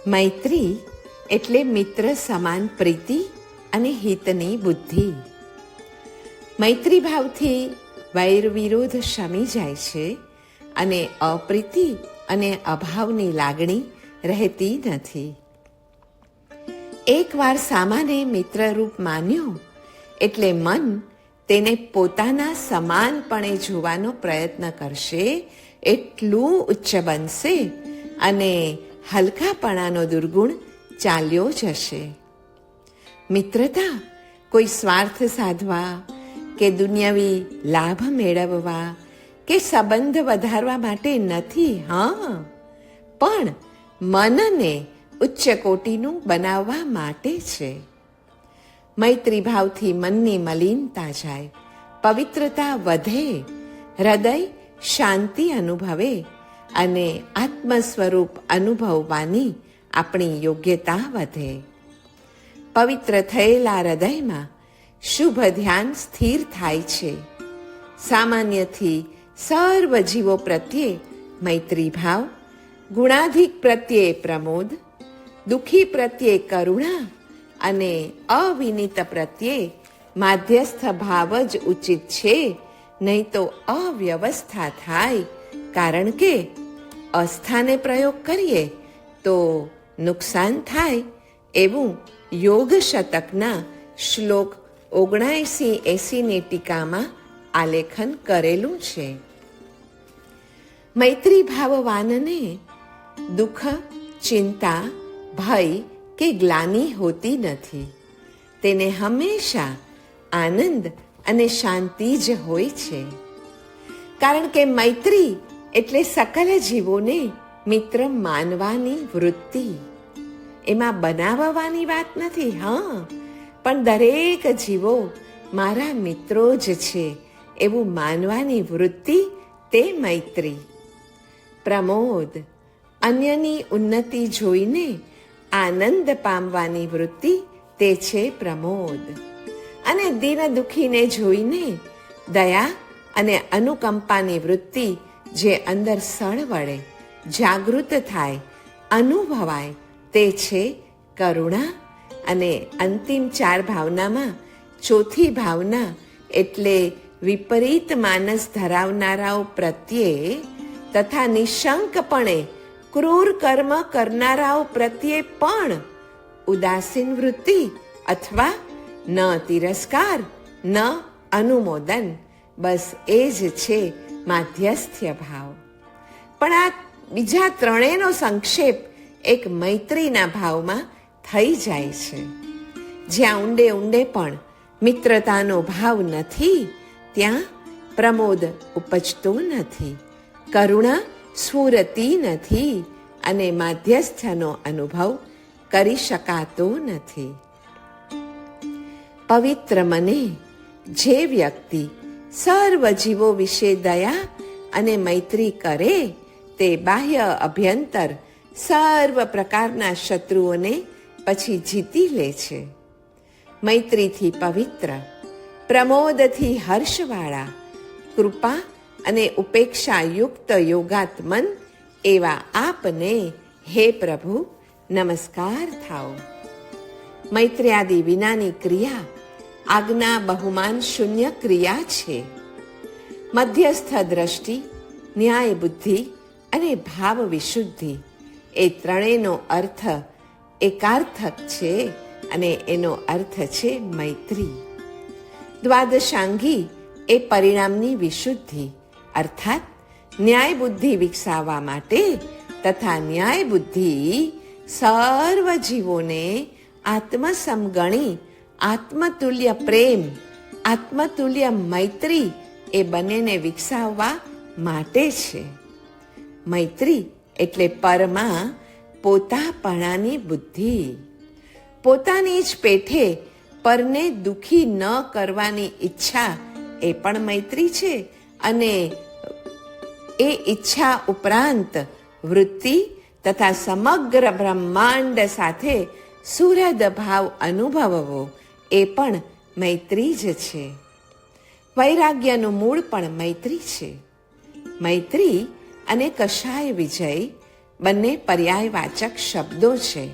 મૈત્રી એટલે મિત્ર સમાન પ્રીતિ અને હિતની બુદ્ધિ. મૈત્રી ભાવથી વૈર વિરોધ શમી જાય છે અને અપ્રીતિ અને અભાવની લાગણી રહેતી નથી. એકવાર સામાને મિત્રરૂપ માન્યો એટલે મન તેને પોતાના સમાનપણે જોવાનો પ્રયત્ન કરશે એટલું ઉચ્ચ બનશે અને હલકાપણાનો દુર્ગુણ ચાલ્યો જશે. મિત્રતા કોઈ સ્વાર્થ સાધવા કે દુનિયાવી લાભ મેળવવા કે સંબંધ વધારવા માટે નથી, પણ મનને ઉચ્ચ કોટીનું બનાવવા માટે છે. મૈત્રી ભાવથી મનની મલિનતા જાય, પવિત્રતા વધે, હૃદય શાંતિ અનુભવે અને આત્મ સ્વરૂપ અનુભવવાની આપણી યોગ્યતા વધે. પવિત્ર થયેલા હૃદયમાં શુભ ધ્યાન સ્થિર થાય છે. સામાન્યથી સર્વ જીવો પ્રત્યે મૈત્રી ભાવ, ગુણાધિક પ્રત્યે પ્રમોદ, દુઃખી પ્રત્યે કરુણા અને અવિનિત પ્રત્યે માધ્યસ્થ ભાવ જ ઉચિત છે, નહીં તો અવ્યવસ્થા થાય. કારણ કે અસ્થાને પ્રયોગ કરીએ તો નુકસાન થાય એવું યોગ શતકના શ્લોક 79-80ની ટીકામાં આલેખન કરેલું છે. મૈત્રી ભાવવાનને દુઃખ, ચિંતા, ભય કે ગ્લાનિ હોતી નથી. તેને હંમેશા આનંદ અને શાંતિ જ હોય છે. કારણ કે મૈત્રી એટલે સકલ જીવોને મિત્ર માનવાની વૃત્તિ. એમાં બનાવવાની વાત નથી, પણ દરેક જીવો મારા મિત્રો જ છે એવું માનવાની વૃત્તિ તે મૈત્રી. પ્રમોદ, અન્યની ઉન્નતિ જોઈને આનંદ પામવાની વૃત્તિ તે છે પ્રમોદ. અને દીન દુઃખીને જોઈને દયા અને અનુકંપાની વૃત્તિ જે અંદર સળવળે, જાગૃત થાય, અનુભવાય તે છે કરુણા. અને અંતિમ 4 ભાવનામાં ચોથી ભાવના એટલે વિપરીત માનસ ધરાવનારાઓ પ્રત્યે તથા નિશંકપણે ક્રૂર કર્મ કરનારાઓ પ્રત્યે પણ ઉદાસીન વૃત્તિ અથવા ન તિરસ્કાર ન અનુમોદન, બસ એ જ છે માધ્યસ્થ્ય ભાવ. પણ આ બીજા ત્રણેયનો સંક્ષેપ એક મૈત્રીના ભાવમાં થઈ જાય છે. જ્યાં ઊંડે ઊંડે પણ મિત્રતાનો ભાવ નથી ત્યાં પ્રમોદ ઉપજતો નથી, કરુણા સ્ફુરતી નથી અને માધ્યસ્થનો અનુભવ કરી શકાતો નથી. પવિત્ર મને જે વ્યક્તિ સર્વ જીવો વિશે દયા અને મૈત્રી કરે તે બાહ્ય અભ્યંતર સર્વ પ્રકારના શત્રુઓને પછી જીતી લે છે. મૈત્રીથી પવિત્ર, પ્રમોદથી હર્ષવાળા, કૃપા અને ઉપેક્ષા યુક્ત યોગાત્મન એવા આપને હે પ્રભુ નમસ્કાર થાઓ. મૈત્ર્યાદિ વિનાની ક્રિયા આજ્ઞા બહુમાન શૂન્ય ક્રિયા છે. મધ્યસ્થ દ્રષ્ટિ, ન્યાય બુદ્ધિ અને ભાવ વિશુદ્ધિ એ ત્રણેયનો અર્થ એકાર્થક છે અને એનો અર્થ છે મૈત્રી. દ્વાદશાંગી એ પરિણામની વિશુદ્ધિ અર્થાત ન્યાય બુદ્ધિ વિકસાવવા માટે તથા ન્યાય બુદ્ધિ સર્વ જીવોને આત્મસમ ગણી આત્મતુલ્ય પ્રેમ, આત્મતુલ્ય મૈત્રી એ બંનેને વિકસાવવા માટે છે. મૈત્રી એટલે પરમાં પોતાપણાની બુદ્ધિ. પોતાની જ પેઠે પરને દુઃખી ન કરવાની ઈચ્છા એ પણ મૈત્રી છે. અને એ ઈચ્છા ઉપરાંત વૃત્તિ તથા સમગ્ર બ્રહ્માંડ સાથે સુહૃદ ભાવ અનુભવવો એ પણ મૈત્રી જ છે. વૈરાગ્યનું મૂળ પણ મૈત્રી છે. મૈત્રી અને કશાય વિજય બંને પર્યાયવાચક શબ્દો છે.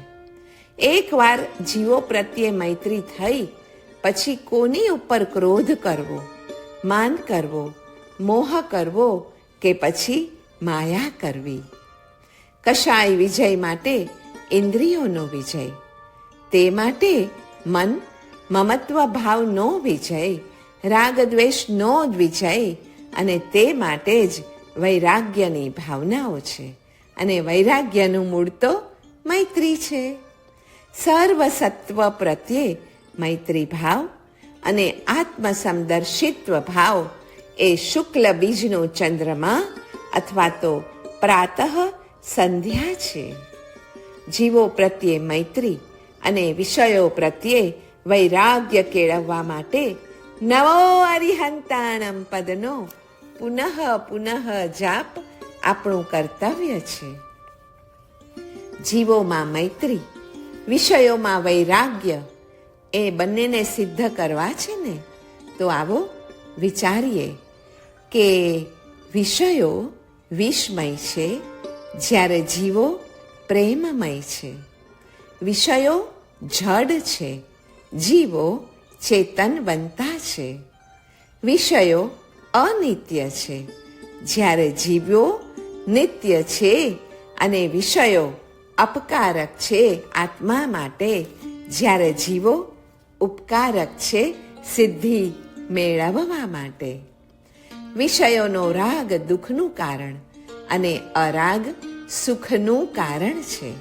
એકવાર જીવો પ્રત્યે મૈત્રી થઈ પછી કોની ઉપર ક્રોધ કરવો, માન કરવો, મોહ કરવો કે પછી માયા કરવી? કશાય વિજય માટે ઇન્દ્રિયોનો વિજય, તે માટે મન મમત્વ ભાવનો વિજય, રાગ દ્વેષનો વિજય, અને તે માટે જ વૈરાગ્યની ભાવનાઓ છે. અને વૈરાગ્યનું મૂળ તો મૈત્રી છે. સર્વસત્વ પ્રત્યે મૈત્રી ભાવ અને આત્મસમદર્શિત્વ ભાવ એ શુક્લ બીજનો ચંદ્રમા અથવા તો પ્રાતઃ સંધ્યા છે. જીવો પ્રત્યે મૈત્રી અને વિષયો પ્રત્યે વૈરાગ્ય કેળવવા માટે નવો અરિહંતાણમ પદનો પુનઃ પુનઃ જાપ આપણું કર્તવ્ય છે. જીવોમાં મૈત્રી, વિષયોમાં વૈરાગ્ય એ બંનેને સિદ્ધ કરવા છે ને, તો આવો વિચારીએ કે વિષયો વિષમય છે જ્યારે જીવો પ્રેમમય છે. વિષયો જડ છે, જીવો ચેતનવંતા છે. વિષયો અનિત્ય છે જ્યારે જીવો નિત્ય છે, અને વિષયો અપકારક છે આત્મા માટે જ્યારે જીવો ઉપકારક છે સિદ્ધિ મેળવવા માટે. વિષયોનો રાગ દુઃખનું કારણ અને અરાગ સુખનું કારણ છે.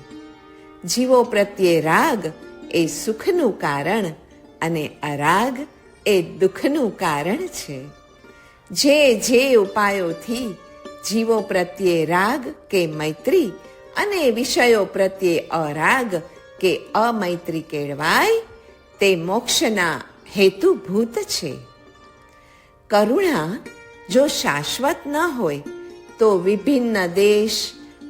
જીવો પ્રત્યે રાગ એ સુખનું કારણ અને અરાગ એ દુઃખનું કારણ છે. જે ઉપાયોથી જીવો પ્રત્યે રાગ કે મૈત્રી અને વિષયો પ્રત્યે અરાગ કે અમૈત્રી કેળવાય તે મોક્ષના હેતુભૂત છે. કરુણા જો શાશ્વત ન હોય તો વિભિન્ન દેશ,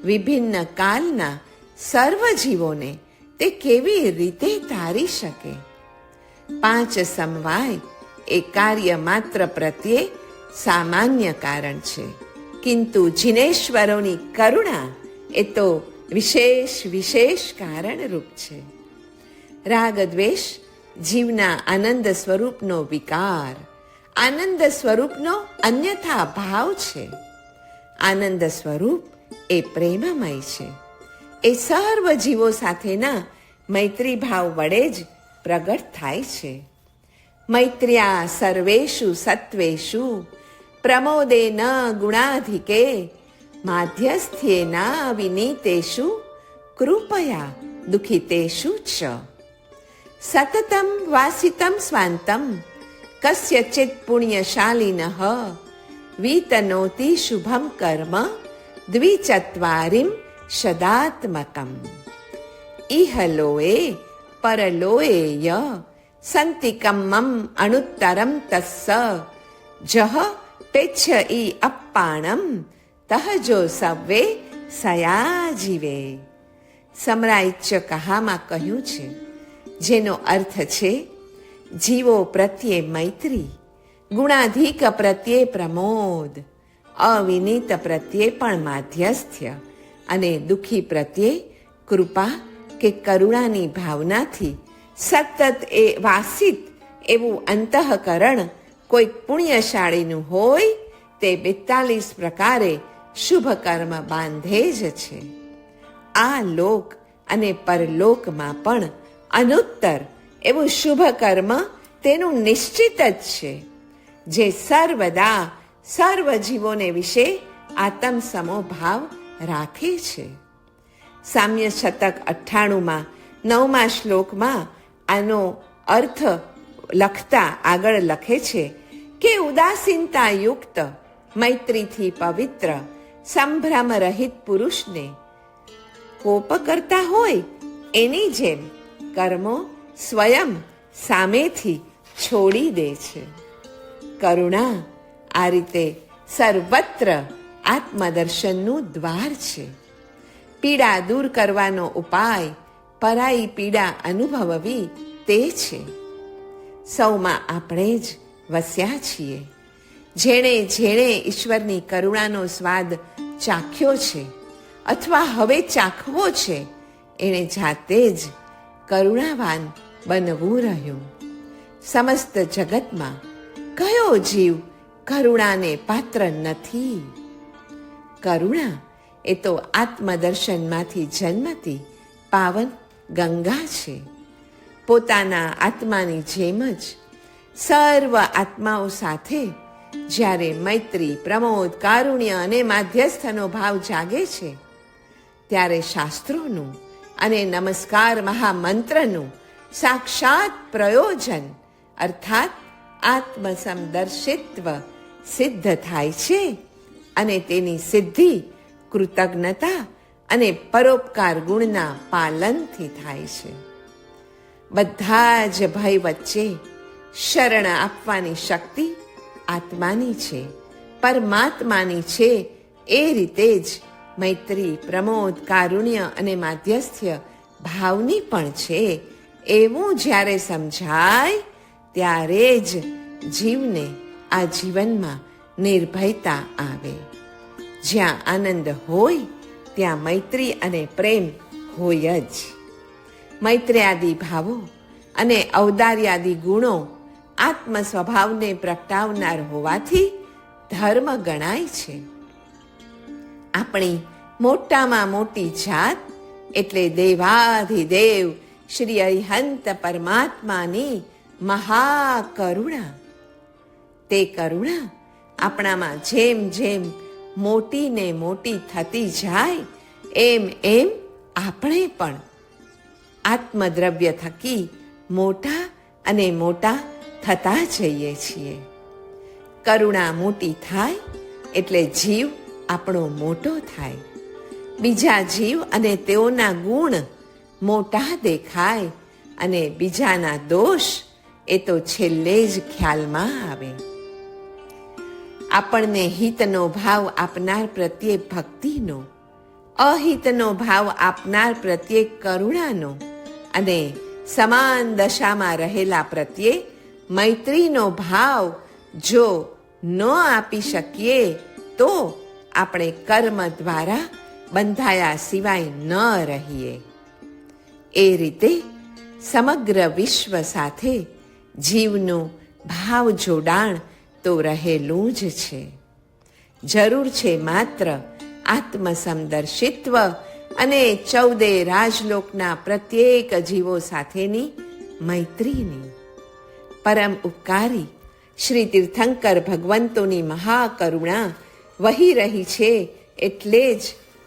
વિભિન્ન કાલના સર્વ જીવોને તે કેવી રીતે તારી શકે? 5 સમવાય એ કાર્ય માત્ર પ્રત્યે સામાન્ય કારણ છે, કિંતુ જિનેશ્વરોની કરુણા એ તો વિશેષ કારણ રૂપ છે. રાગ દ્વેષ જીવના આનંદ સ્વરૂપનો વિકાર, આનંદ સ્વરૂપનો અન્યથા ભાવ છે. આનંદ સ્વરૂપ એ પ્રેમમય છે. એ સર્વ જીવો સાથેના મૈત્રી ભાવ વડે જ પ્રગટ થાય છે. મૈત્ર્યા સર્વેષુ સત્વેષુ પ્રમોદેન ગુણાધિકે માધ્યસ્થ્યેન વિનીતેષુ કૃપયા દુઃખિતેષુ ચ. સતતમ વાસિતમ સ્વાંતમ કસ્યચિત પુણ્યશાલિનઃ વિતનોતિ શુભમ કર્મ દ્વિચત્વારિમ શદાત્મકમ. ઇહલોએ પરલોએ ય સંતિકમ્મમ અણુત્તરમ તસ્સ જહ પેચ્છ ઈ અપ્પાણમ તહજો સવ્વે સયા જીવે. સમરાઈચ્ય કહામાં કહ્યું છે, જેનો અર્થ છે જીવો પ્રત્યે મૈત્રી, ગુણાધિક પ્રત્યે પ્રમોદ, અવિનીત પ્રત્યે પણ માધ્યસ્થ્ય અને દુઃખી પ્રત્યે કૃપા કે કરુણાની ભાવનાથી સતત એ વાસિત એવું અંતઃકરણ કોઈક પુણ્યશાળીનું હોય તે 42 પ્રકારે શુભ કર્મ બાંધે જ છે. આ લોક અને પરલોકમાં પણ અનુત્તર એવું શુભ કર્મ તેનું નિશ્ચિત જ છે, જે સર્વદા સર્વ જીવોને વિશે આત્મસમો ભાવ રાખે છે. સામ્ય શતક 98માં 9મા શ્લોકમાં આનો અર્થ લખતા આગળ લખે છે કે ઉદાસીનતા યુક્ત, મૈત્રીથી પવિત્ર, સંભ્રમ રહિત પુરુષને કોપ કરતા હોય એની જેમ કર્મો સ્વયં સામેથી છોડી દે છે. કરુણા આ રીતે સર્વત્ર આત્મદર્શનનું દ્વાર છે. પીડા દૂર કરવાનો ઉપાય પરાઈ પીડા અનુભવવી તે છે. સૌમાં આપણે જ વસ્યા છીએ. જેણે જેણે ઈશ્વરની કરુણાનો સ્વાદ ચાખ્યો છે અથવા હવે ચાખવો છે, એણે જાતે જ કરુણાવાન બનવું રહ્યું. સમસ્ત જગતમાં કયો જીવ કરુણાને પાત્ર નથી? કરુણા એ તો આત્મદર્શનમાંથી જન્મતી પાવન ગંગા છે. પોતાના આત્માની જેમ જ સર્વ આત્માઓ સાથે જ્યારે મૈત્રી, પ્રમોદ, કારુણ્ય અને માધ્યસ્થનો ભાવ જાગે છે, ત્યારે શાસ્ત્રોનું અને નમસ્કાર મહામંત્રનું સાક્ષાત પ્રયોજન અર્થાત આત્મસમદર્શિત્વ સિદ્ધ થાય છે અને તેની સિદ્ધિ કૃતજ્ઞતા અને પરોપકાર ગુણના પાલનથી થાય છે. બધા જ ભય વચ્ચે શરણ આપવાની શક્તિ આત્માની છે, પરમાત્માની છે. એ રીતે જ મૈત્રી, પ્રમોદ, કારુણ્ય અને માધ્યસ્થ્ય ભાવની પણ છે. એવું જ્યારે સમજાય ત્યારે જ જીવને આ જીવનમાં નિર્ભયતા આવે. જ્યાં આનંદ હોય ત્યાં મૈત્રી અને પ્રેમ હોય જ. મૈત્ર્યાદિ ભાવો અને ઔદાર્યાદિ ગુણો આત્મ સ્વભાવને પ્રગટાવનાર હોવાથી ધર્મ ગણાય છે. આપણી મોટામાં મોટી જાત એટલે દેવાધિદેવ શ્રી અરિહંત પરમાત્માની મહાકરુણા. તે કરુણા આપણામાં જેમ જેમ મોટી ને મોટી થતી જાય એમ એમ આપણે પણ આત્મદ્રવ્ય થકી મોટા અને મોટા થતા જઈએ છીએ. કરુણા મોટી થાય એટલે જીવ આપણો મોટો થાય. બીજા જીવ અને તેઓના ગુણ મોટા દેખાય અને બીજાના દોષ એ તો છેલ્લે જ ખ્યાલમાં આવે. આપણને હિતનો ભાવ આપનાર પ્રત્યે ભક્તિનો, અહિતનો ભાવ આપનાર પ્રત્યે કરુણાનો અને સમાન દશામાં રહેલા પ્રત્યે મૈત્રીનો ભાવ જો ન આપી શકીએ તો આપણે કર્મ દ્વારા બંધાયા સિવાય ન રહીએ. એ રીતે સમગ્ર વિશ્વ સાથે જીવનું ભાવ જોડાણ તો રહેલું જ છે. જરૂર છે માત્ર આત્મસમદર્શિત્વ અને 14 રાજલોકના પ્રત્યેક જીવો સાથેની મૈત્રીની. પરમ ઉપકારી શ્રી તીર્થંકર ભગવંતોની મહાકરુણા વહી રહી છે એટલે જ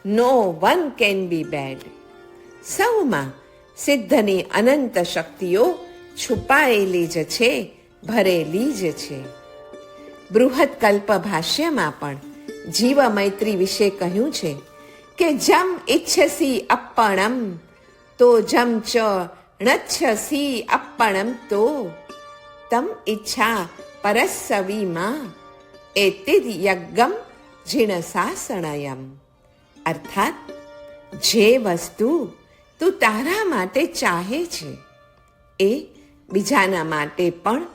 નો વન કેન બી બેડ. સૌમાં સિદ્ધની અનંત શક્તિઓ છુપાયેલી જ છે, ભરેલી જ છે. બૃહદ કલ્પ ભાષ્યમાં પણ જીવ મૈત્રી વિશે કહ્યું છે કે જમ ઇચ્છસી અપ્પણમ તો જમ ચ ણચ્છસી અપ્પણમ તો તમ ઈચ્છા પરસ્સવીમાં એતિદ યજ્ઞમ જીણસાસણયમ. અર્થાત જે વસ્તુ તું તારા માટે ચાહે છે એ બીજાના માટે પણ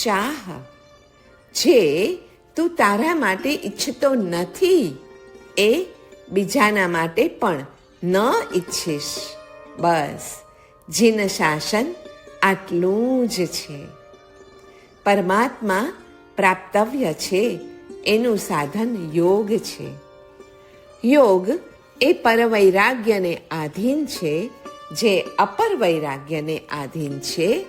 ચાહ. જે તું તારા માટે ઈચ્છતો નથી એ બીજાના માટે પણ ન ઈચ્છીશ. બસ જીન શાસન આટલું જ છે. પરમાત્મા પ્રાપ્તવ્ય છે એનું સાધન યોગ છે. યોગ એ પરવૈરાગ્યને આધીન છે જે અપર વૈરાગ્યને આધીન છે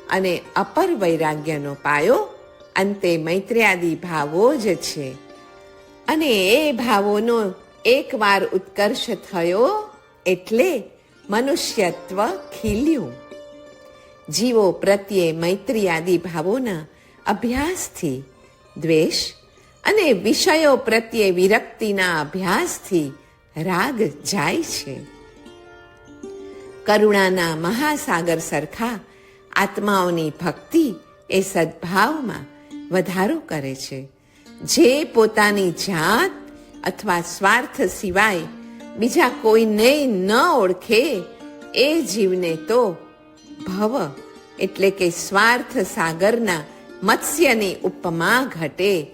અને અપર વૈરાગ્યનો પાયો અંતે મૈત્ર્યાદિ ભાવો જ છે. અને એ ભાવોનો એકવાર ઉત્કર્ષ થયો એટલે મનુષ્યત્વ ખીલ્યું. જીવો પ્રત્યે મૈત્ર્યાદિ ભાવોના અભ્યાસથી દ્વેષ અને વિષયો પ્રત્યે વિરક્તિના અભ્યાસથી રાગ જાય છે. કરુણાના મહાસાગર સરખા આત્માઓની ભક્તિ એ સદ્ભાવમાં વધારો કરે છે. જે પોતાની જાત અથવા સ્વાર્થ સિવાય બીજા કોઈને ન ઓળખે એ જીવને તો ભવ એટલે કે સ્વાર્થ સાગરના મત્સ્યની ઉપમા ઘટે.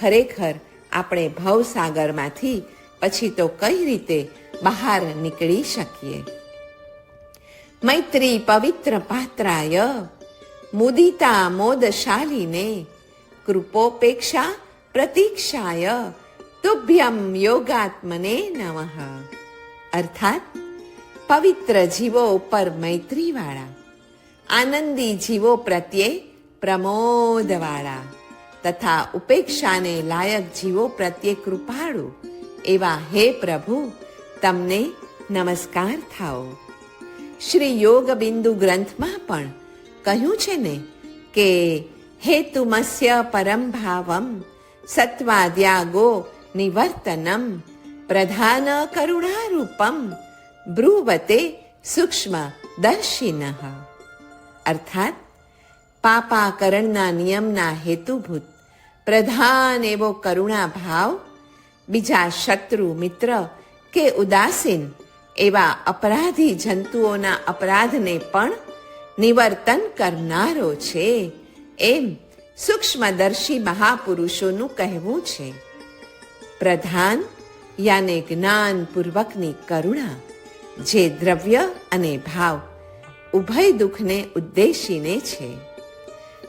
ખરેખર આપણે ભવસાગરમાંથી પછી તો કઈ રીતે બહાર નીકળી શકીએ. મૈત્રી પવિત્ર પાત્રાય મુદિતા મોદશાલીને કૃપોપેક્ષા પ્રતીક્ષાય તુભ્યમ યોગાત્મને નમઃ. અર્થાત પવિત્ર જીવો ઉપર મૈત્રીવાળા, આનંદી જીવો પ્રત્યે પ્રમોદવાળા તથા ઉપેક્ષાને લાયક જીવો પ્રત્યે કૃપાળુ એવા હે પ્રભુ તમને નમસ્કાર થાઓ. શ્રી યોગ બિંદુ ગ્રંથમાં પણ કહ્યું છે ને કે હેતુમસ્ય પરમ ભાવમ સત્વાદ્યાગો નિવર્તનમ પ્રધાન કરુણારૂપમ બ્રુવતે સૂક્ષ્મ દર્શિનઃ. અર્થાત પાપાકરણના નિયમના હેતુભૂત પ્રધાન એવો કરુણા ભાવ બીજા શત્રુ મિત્ર કે ઉદાસીન એવા અપરાધી જંતુઓના અપરાધને પણ નિવર્તન કરનારો છે એમ સૂક્ષ્મદર્શી મહાપુરુષોનું કહેવું છે. પ્રધાન યાને જ્ઞાનપૂર્વકની કરુણા જે દ્રવ્ય અને ભાવ ઉભય દુઃખને ઉદ્દેશીને છે.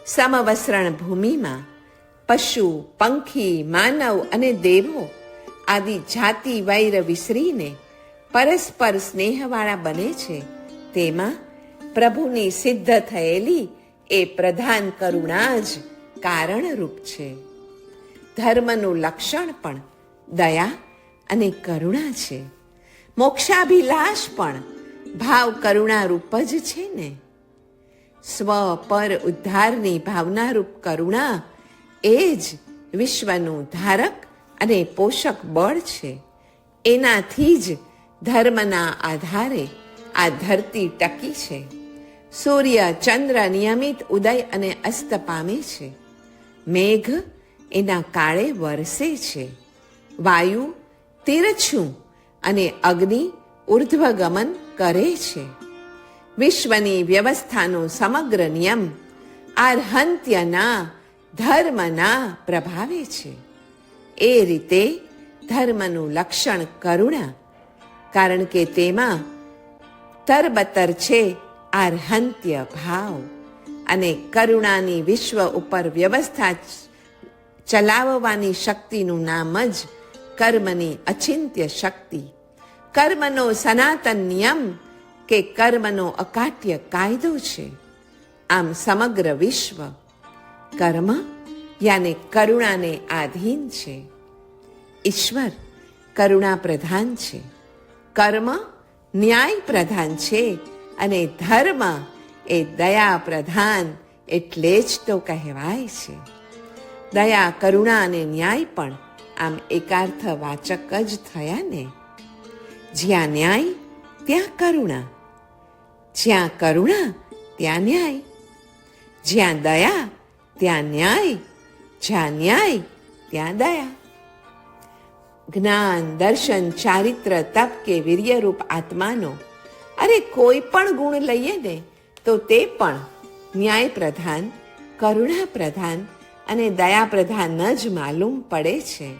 સમવસ્ત્રણ ભૂમિમાં પશુ, પંખી, માનવ અને દેવો આદિ જાતિ વૈર વિસરીને પરસ્પર સ્નેહવાળા બને છે. તેમાં પ્રભુની સિદ્ધ થયેલી એ પ્રધાન કરુણા જ કારણરૂપ છે. ધર્મનું લક્ષણ પણ દયા અને કરુણા છે. મોક્ષાભિલાષ પણ ભાવ કરુણારૂપ જ છે ને. સ્વ પર ઉદ્ધારની ભાવનારૂપ કરુણા એ જ વિશ્વનું ધારક અને પોષક બળ છે. એનાથી જ ધર્મના આધારે આ ધરતી ટકી છે. સૂર્ય ચંદ્ર નિયમિત ઉદય અને અસ્ત પામે છે. મેઘ એના કાળે વરસે છે. વાયુ તીરછું અને અગ્નિ ઉર્ધ્વગમન કરે છે. વિશ્વની વ્યવસ્થાનો સમગ્ર નિયમ આર્હંત્યના ધર્મના પ્રભાવે છે. એ રીતે ધર્મનું લક્ષણ કરુણા, કારણ કે તેમાં તરબતર છે આર્હંત્ય ભાવ, અને કરુણાની વિશ્વ ઉપર વ્યવસ્થા ચલાવવાની શક્તિનું નામ જ કર્મની અચિંત્ય શક્તિ, કર્મનો સનાતન નિયમ કે કર્મનો અકાટ્ય કાયદો છે. આમ સમગ્ર વિશ્વ કર્મ યાને કરુણાને આધીન છે. ઈશ્વર કરુણા પ્રધાન છે, કર્મ ન્યાય પ્રધાન છે અને ધર્મ એ દયા પ્રધાન એટલે જ તો કહેવાય છે. દયા, કરુણા અને ન્યાય પણ આમ એકાર્થ વાચક જ થયા ને. જ્યાં ન્યાય ત્યાં કરુણા, જ્યાં કરુણા ત્યાં ન્યાય, જ્યાં દયા ત્યાં ન્યાય, જ્યાં ન્યાય ત્યાં દયા. જ્ઞાન, દર્શન, ચારિત્ર, તપ કે વીર્યરૂપ આત્માનો અરે કોઈ પણ ગુણ લઈએ ને તો તે પણ ન્યાય પ્રધાન, કરુણા પ્રધાન અને દયા પ્રધાન જ માલુમ પડે છે.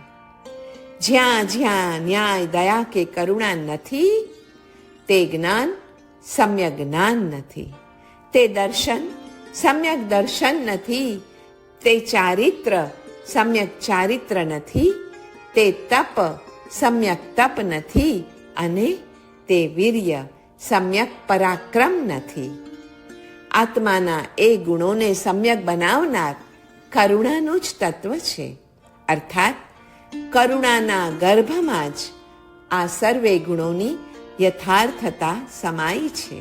જ્યાં જ્યાં ન્યાય, દયા કે કરુણા નથી તે જ્ઞાન સમ્યક જ્ઞાન નથી, તે દર્શન સમ્યક દર્શન નથી, તે ચારિત્ર સમ્યક ચારિત્ર નથી, તે તપ સમ્યક તપ નથી અને તે વીર્ય સમ્યક પરાક્રમ નથી. આત્માના એ ગુણોને સમ્યક બનાવનાર કરુણાનું જ તત્વ છે. અર્થાત કરુણાના ગર્ભમાં જ આ સર્વે ગુણોની યથાર્થતા સમાઈ છે.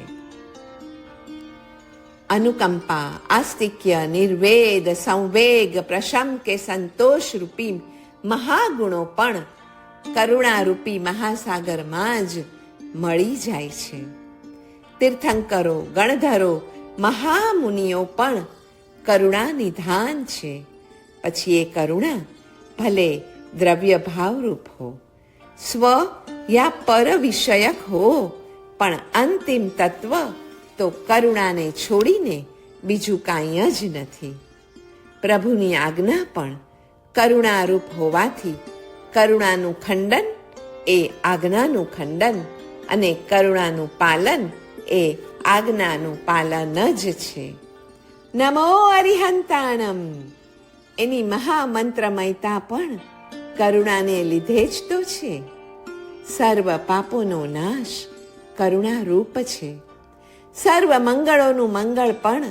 અનુકંપા, આસ્તિક્ય, નિર્વેદ, સંવેગ, પ્રશમ કે સંતોષ રૂપી મહાગુણો પણ કરુણારૂપી મહાસાગરમાં જ મળી જાય છે. તીર્થંકરો, ગણધરો, મહામુનિઓ પણ કરુણા નિધાન છે. પછી એ કરુણા ભલે દ્રવ્ય ભાવરૂપ હો, સ્વ યા પર વિષયક હો, પણ અંતિમ તત્વ તો કરુણાને છોડીને બીજું કાંઈ જ નથી. પ્રભુની આજ્ઞા પણ કરુણારૂપ હોવાથી કરુણાનું ખંડન એ આજ્ઞાનું ખંડન અને કરુણાનું પાલન એ આજ્ઞાનું પાલન જ છે. નમો અરિહંતાણમ. એની મહામંત્રમયતા પણ કરુણાને લીધે જ તો છે. સર્વ પાપોનો નાશ કરુણા રૂપ છે. સર્વ મંગળોનું મંગળ પણ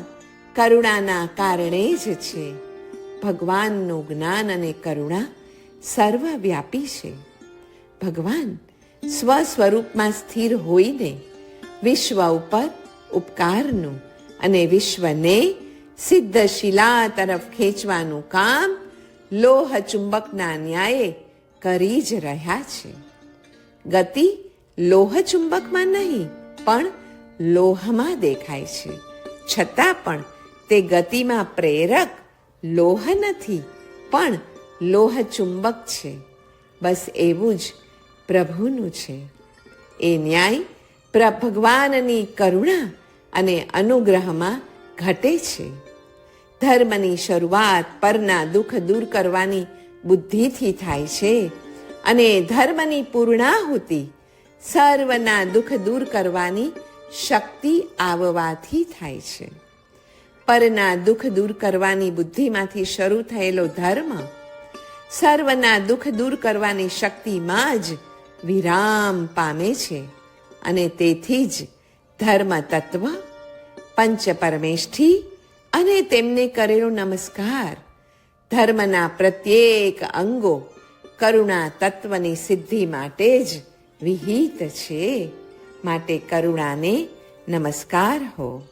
કરુણાના કારણે જ છે. ભગવાનનું જ્ઞાન અને કરુણા સર્વવ્યાપી છે. ભગવાન સ્વ સ્વરૂપમાં સ્થિર હોઈને વિશ્વ ઉપર ઉપકારનું અને વિશ્વને સિદ્ધ શિલા તરફ ખેંચવાનું કામ લોહ ચુંબકના ન્યાયે કરી જ રહ્યા છે. ગતિ લોહ ચુંબકમાં નહીં પણ લોહમાં દેખાય છે, છતાં પણ તે ગતિમાં પ્રેરક લોહ નથી પણ લોહ ચુંબક છે. બસ એવું જ પ્રભુનું છે. એ ન્યાય ભગવાનની કરુણા અને અનુગ્રહમાં ઘટે છે. ધર્મની શરૂઆત પરના દુઃખ દૂર કરવાની બુદ્ધિથી થાય છે અને ધર્મની પૂર્ણાહુતિ સર્વના દુઃખ દૂર કરવાની શક્તિ આવવાથી થાય છે. પરના દુઃખ દૂર કરવાની બુદ્ધિમાંથી શરૂ થયેલો ધર્મ સર્વના દુઃખ દૂર કરવાની શક્તિમાં જ વિરામ પામે છે અને તેથી જ ધર્મ તત્વ, પંચ પરમેષ્ઠી અને તેમને કરેલો નમસ્કાર, ધર્મના પ્રત્યેક અંગો કરુણા તત્વની સિદ્ધિ માટે જ વિહિત છે. માટે કરુણાને નમસ્કાર હો.